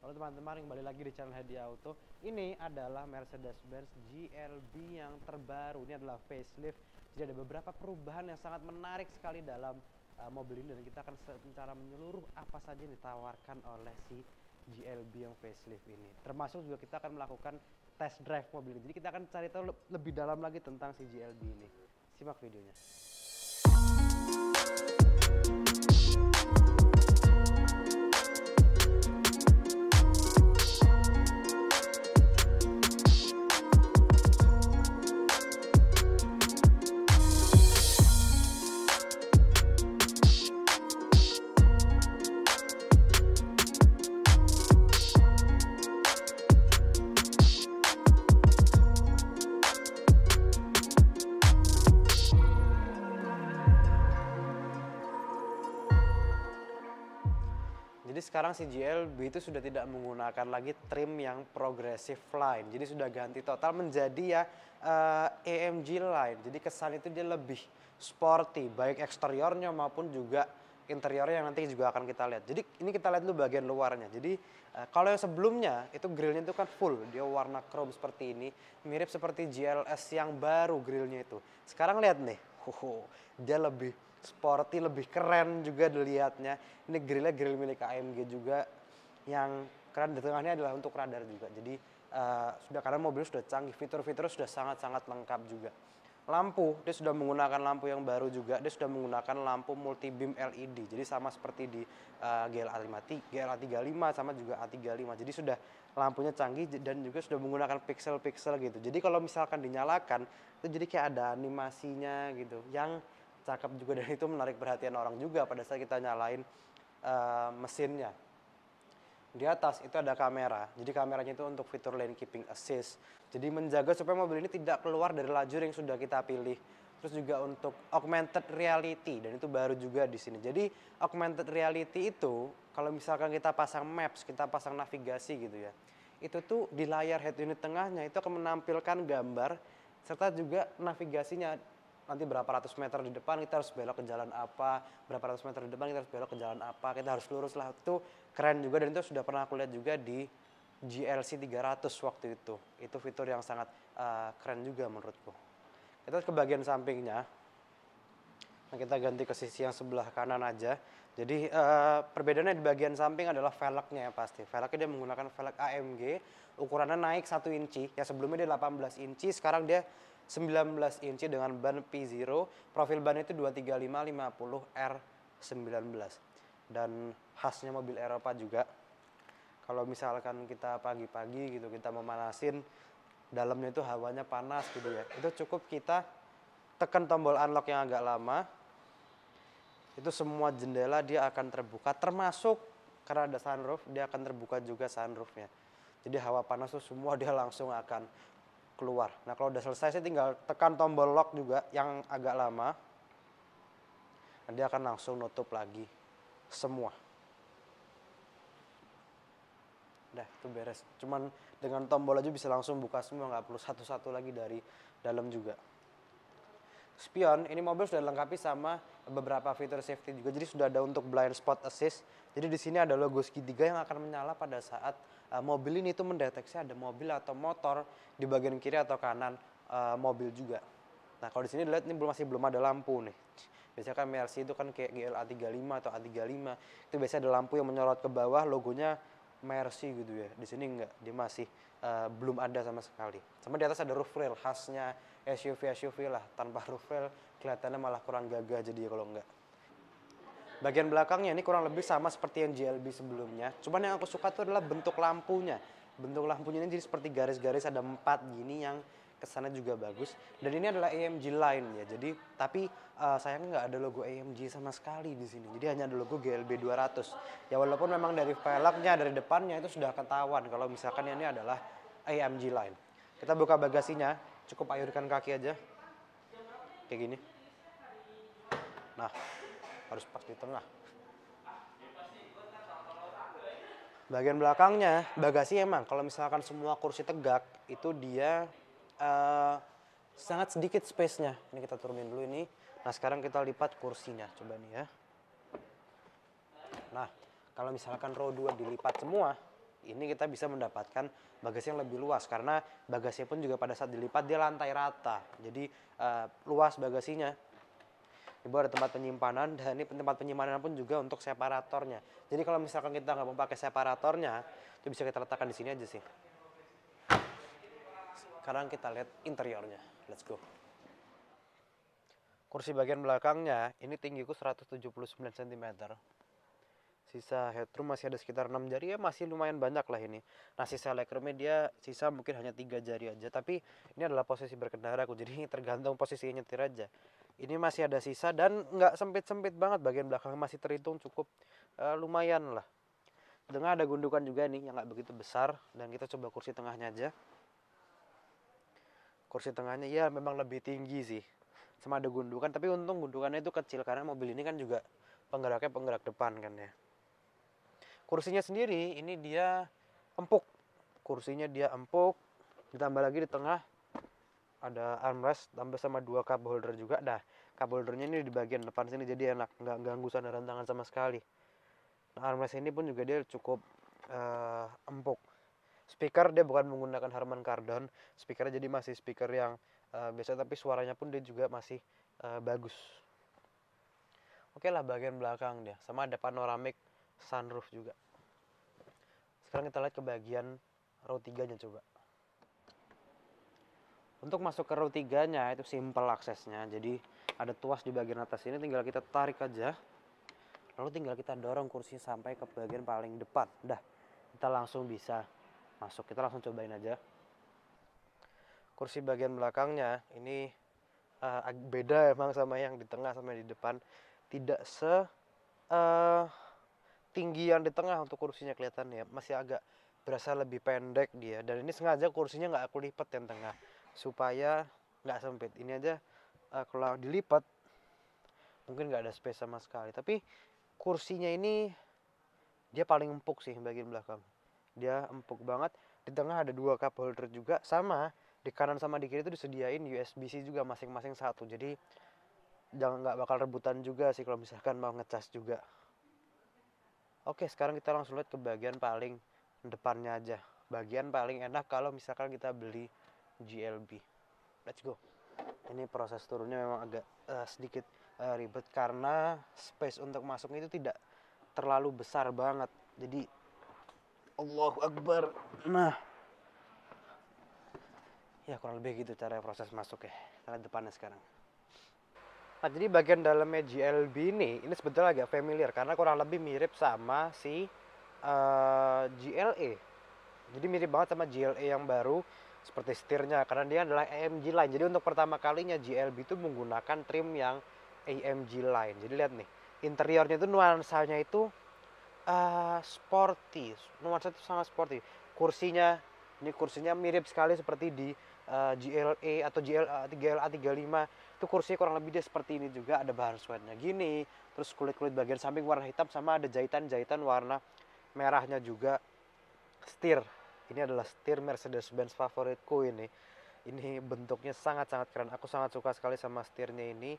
Halo teman-teman, kembali lagi di channel Hadi Auto. Ini adalah Mercedes-Benz GLB yang terbaru. Ini adalah facelift. Jadi ada beberapa perubahan yang sangat menarik sekali dalam mobil ini, dan kita akan secara menyeluruh apa saja yang ditawarkan oleh si GLB yang facelift ini. Termasuk juga kita akan melakukan test drive mobil ini. Jadi kita akan cari tahu lebih dalam lagi tentang si GLB ini. Simak videonya. Jadi sekarang si GLB itu sudah tidak menggunakan lagi trim yang progressive line. Jadi sudah ganti total menjadi ya AMG line. Jadi kesan itu dia lebih sporty, baik eksteriornya maupun juga interiornya yang nanti juga akan kita lihat. Jadi ini kita lihat dulu bagian luarnya. Jadi kalau yang sebelumnya itu grillnya itu kan full, dia warna chrome seperti ini, mirip seperti GLS yang baru grillnya itu. Sekarang lihat nih, dia lebih sporty, lebih keren juga dilihatnya. Ini grillnya grill milik AMG juga, yang keren di tengahnya adalah untuk radar juga. Jadi sudah, karena mobil sudah canggih, fitur-fitur sudah sangat-sangat lengkap juga. Lampu, dia sudah menggunakan lampu yang baru juga. Dia sudah menggunakan lampu multi beam LED. Jadi sama seperti di GLA35 sama juga A35. Jadi sudah lampunya canggih dan juga sudah menggunakan pixel-pixel gitu. Jadi kalau misalkan dinyalakan, itu jadi kayak ada animasinya gitu. Yang cakep juga, dan itu menarik perhatian orang juga pada saat kita nyalain mesinnya. Di atas itu ada kamera, jadi kameranya itu untuk fitur lane keeping assist. Jadi menjaga supaya mobil ini tidak keluar dari lajur yang sudah kita pilih. Terus juga untuk augmented reality, dan itu baru juga di sini. Jadi augmented reality itu kalau misalkan kita pasang maps, kita pasang navigasi gitu ya, itu tuh di layar head unit tengahnya itu akan menampilkan gambar serta juga navigasinya. Nanti berapa ratus meter di depan kita harus belok ke jalan apa, berapa ratus meter di depan kita harus belok ke jalan apa, kita harus lurus lah. Itu keren juga, dan itu sudah pernah aku lihat juga di GLC 300 waktu itu. Itu fitur yang sangat keren juga menurutku. Kita ke bagian sampingnya. Nah, kita ganti ke sisi yang sebelah kanan aja. Jadi perbedaannya di bagian samping adalah velgnya ya pasti. Velgnya dia menggunakan velg AMG, ukurannya naik 1 inci. Ya sebelumnya dia 18 inci, sekarang dia 19 inci dengan ban P0. Profil ban itu 235/50 R19. Dan khasnya mobil Eropa juga, kalau misalkan kita pagi-pagi gitu, kita memanasin, dalamnya itu hawanya panas gitu ya, itu cukup kita tekan tombol unlock yang agak lama, itu semua jendela dia akan terbuka, termasuk karena ada sunroof, dia akan terbuka juga sunroofnya. Jadi hawa panas tuh semua dia langsung akan keluar. Nah kalau udah selesai, saya tinggal tekan tombol lock juga yang agak lama, dan dia akan langsung nutup lagi semua. Udah, itu beres. Cuman dengan tombol aja bisa langsung buka semua, nggak perlu satu-satu lagi dari dalam juga. Spion, ini mobil sudah dilengkapi sama beberapa fitur safety juga. Jadi sudah ada untuk blind spot assist. Jadi di sini ada logo segitiga yang akan menyala pada saat mobil ini itu mendeteksi ada mobil atau motor di bagian kiri atau kanan mobil juga. Nah kalau di sini dilihat ini masih belum ada lampu nih. Biasanya kan Mercy itu kan kayak GLA35 atau A35, itu biasanya ada lampu yang menyorot ke bawah, logonya Mercy gitu ya. Di sini enggak, dia masih belum ada sama sekali. Sama di atas ada roof rail, khasnya SUV lah, tanpa roof rail kelihatannya malah kurang gagah jadi kalau enggak. Bagian belakangnya ini kurang lebih sama seperti yang GLB sebelumnya. Cuman yang aku suka tuh adalah bentuk lampunya. Bentuk lampunya ini jadi seperti garis-garis, ada 4 gini yang kesannya juga bagus. Dan ini adalah AMG line ya. Jadi tapi sayangnya nggak ada logo AMG sama sekali di sini. Jadi hanya ada logo GLB 200. Ya walaupun memang dari velgnya, dari depannya itu sudah ketahuan kalau misalkan ini adalah AMG line. Kita buka bagasinya, cukup ayurkan kaki aja. Kayak gini. Nah, harus pas di tengah. Bagian belakangnya, bagasi emang kalau misalkan semua kursi tegak, itu dia sangat sedikit space-nya. Ini kita turunin dulu ini. Nah sekarang kita lipat kursinya, coba nih ya. Nah kalau misalkan row 2 dilipat semua, ini kita bisa mendapatkan bagasi yang lebih luas, karena bagasinya pun juga pada saat dilipat dia lantai rata, jadi luas bagasinya. Di bawah ada tempat penyimpanan, dan ini tempat penyimpanan pun juga untuk separatornya. Jadi kalau misalkan kita nggak mau pakai separatornya, itu bisa kita letakkan di sini aja sih. Sekarang kita lihat interiornya, let's go. Kursi bagian belakangnya, ini tinggiku 179 cm. Sisa headroom masih ada sekitar 6 jari, ya masih lumayan banyak lah ini. Nah sisa legroomnya dia sisa mungkin hanya 3 jari aja, tapi ini adalah posisi berkendara aku, jadi tergantung posisi nyetir aja. Ini masih ada sisa dan nggak sempit-sempit banget, bagian belakang masih terhitung cukup lumayan lah. Tengah ada gundukan juga nih yang nggak begitu besar, dan kita coba kursi tengahnya aja. Kursi tengahnya ya memang lebih tinggi sih, sama ada gundukan, tapi untung gundukannya itu kecil karena mobil ini kan juga penggeraknya penggerak depan kan ya. Kursinya sendiri ini dia empuk, kursinya dia empuk, ditambah lagi di tengah ada armrest tambah sama 2 cup holder juga. Nah cup holdernya ini di bagian depan sini, jadi enak, nggak ganggu sandaran tangan sama sekali. Nah armrest ini pun juga dia cukup empuk. Speaker dia bukan menggunakan Harman Kardon, speakernya jadi masih speaker yang biasa, tapi suaranya pun dia juga masih bagus. Oke lah, bagian belakang dia sama ada panoramic sunroof juga. Sekarang kita lihat ke bagian row 3 nya coba. Untuk masuk ke row 3 nya itu simple aksesnya, jadi ada tuas di bagian atas ini, tinggal kita tarik aja, lalu tinggal kita dorong kursi sampai ke bagian paling depan. Udah, kita langsung bisa masuk. Kita langsung cobain aja. Kursi bagian belakangnya ini beda emang sama yang di tengah sama yang di depan. Tidak tinggi yang di tengah untuk kursinya, kelihatannya masih agak berasa lebih pendek dia. Dan ini sengaja kursinya nggak aku lipat yang tengah supaya nggak sempit. Ini aja kalau dilipat mungkin nggak ada space sama sekali. Tapi kursinya ini dia paling empuk sih bagian belakang. Dia empuk banget. Di tengah ada 2 cup holder juga, sama di kanan sama di kiri itu disediain USB-C juga masing-masing satu. Jadi nggak bakal rebutan juga sih kalau misalkan mau ngecas juga. Oke, sekarang kita langsung lihat ke bagian paling depannya aja. Bagian paling enak kalau misalkan kita beli GLB. Let's go. Ini proses turunnya memang agak sedikit ribet karena space untuk masuknya itu tidak terlalu besar banget. Jadi Allahu Akbar. Nah, ya kurang lebih gitu cara proses masuk ya. Kita lihat depannya sekarang. Nah, jadi bagian dalamnya GLB ini sebetulnya agak familiar karena kurang lebih mirip sama si GLE. Jadi mirip banget sama GLE yang baru, seperti setirnya karena dia adalah AMG line. Jadi untuk pertama kalinya GLB itu menggunakan trim yang AMG line. Jadi lihat nih, interiornya itu nuansanya itu sporty. Nuansa itu sangat sporty. Ini kursinya mirip sekali seperti di GLE atau GLA 35. Itu kursinya kurang lebih dia seperti ini juga, ada bahan suede-nya gini, terus kulit-kulit bagian samping warna hitam sama ada jahitan-jahitan warna merahnya juga. Setir, ini adalah setir Mercedes-Benz favoritku ini. Ini bentuknya sangat-sangat keren. Aku sangat suka sekali sama setirnya ini.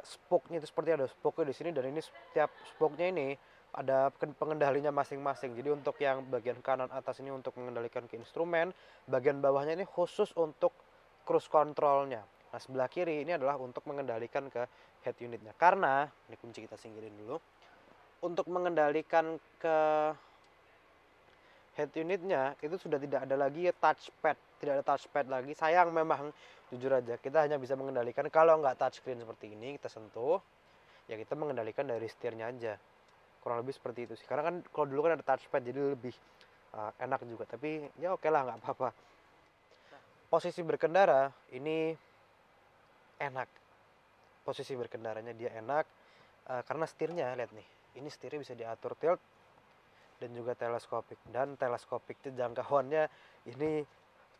Spoke-nya itu seperti ada spoke-nya di sini, dan ini setiap spoke-nya ini ada pengendalinya masing-masing. Jadi untuk yang bagian kanan atas ini untuk mengendalikan ke instrumen, bagian bawahnya ini khusus untuk cruise control-nya. Nah sebelah kiri ini adalah untuk mengendalikan ke head unitnya. Karena ini kunci kita singkirin dulu. Untuk mengendalikan ke head unitnya itu sudah tidak ada lagi touchpad, tidak ada touchpad lagi. Sayang memang, jujur aja kita hanya bisa mengendalikan kalau nggak touchscreen seperti ini, kita sentuh ya kita mengendalikan dari setirnya aja. Kurang lebih seperti itu sih, karena kan kalau dulu kan ada touchpad jadi lebih enak juga, tapi ya oke lah, nggak apa-apa. Posisi berkendara ini enak, posisi berkendaranya dia enak karena setirnya, lihat nih, ini setirnya bisa diatur tilt dan juga teleskopik, dan teleskopik itu jangkauannya ini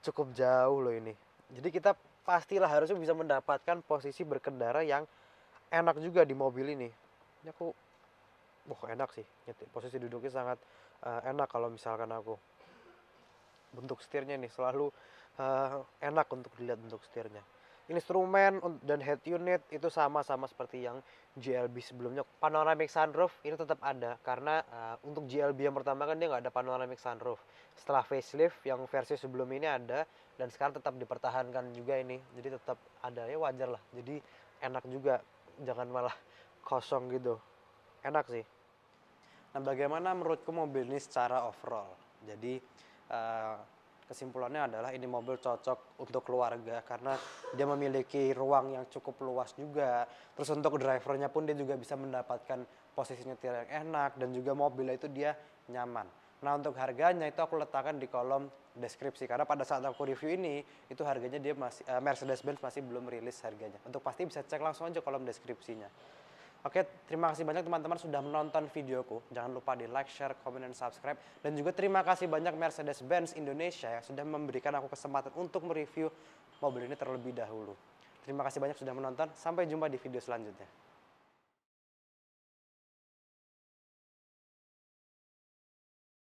cukup jauh loh ini. Jadi kita pastilah harusnya bisa mendapatkan posisi berkendara yang enak juga di mobil ini. Ini aku enak sih, posisi duduknya sangat enak. Kalau misalkan aku bentuk setirnya nih selalu enak untuk dilihat bentuk setirnya. Instrumen dan head unit itu sama seperti yang GLB sebelumnya. Panoramic sunroof ini tetap ada karena untuk GLB yang pertama kan dia nggak ada panoramic sunroof. Setelah facelift yang versi sebelum ini ada dan sekarang tetap dipertahankan juga ini. Jadi tetap ada, ya wajar lah. Jadi enak juga, jangan malah kosong gitu. Enak sih. Nah, bagaimana menurutku mobil ini secara overall? Jadi kesimpulannya adalah ini mobil cocok untuk keluarga karena dia memiliki ruang yang cukup luas juga. Terus untuk drivernya pun dia juga bisa mendapatkan posisi nyetir yang enak dan juga mobilnya itu dia nyaman. Nah, untuk harganya itu aku letakkan di kolom deskripsi karena pada saat aku review ini itu harganya dia masih Mercedes-Benz masih belum rilis harganya. Untuk pasti bisa cek langsung aja kolom deskripsinya. Oke, terima kasih banyak teman-teman sudah menonton videoku. Jangan lupa di like, share, comment, dan subscribe. Dan juga terima kasih banyak Mercedes-Benz Indonesia yang sudah memberikan aku kesempatan untuk mereview mobil ini terlebih dahulu. Terima kasih banyak sudah menonton. Sampai jumpa di video selanjutnya.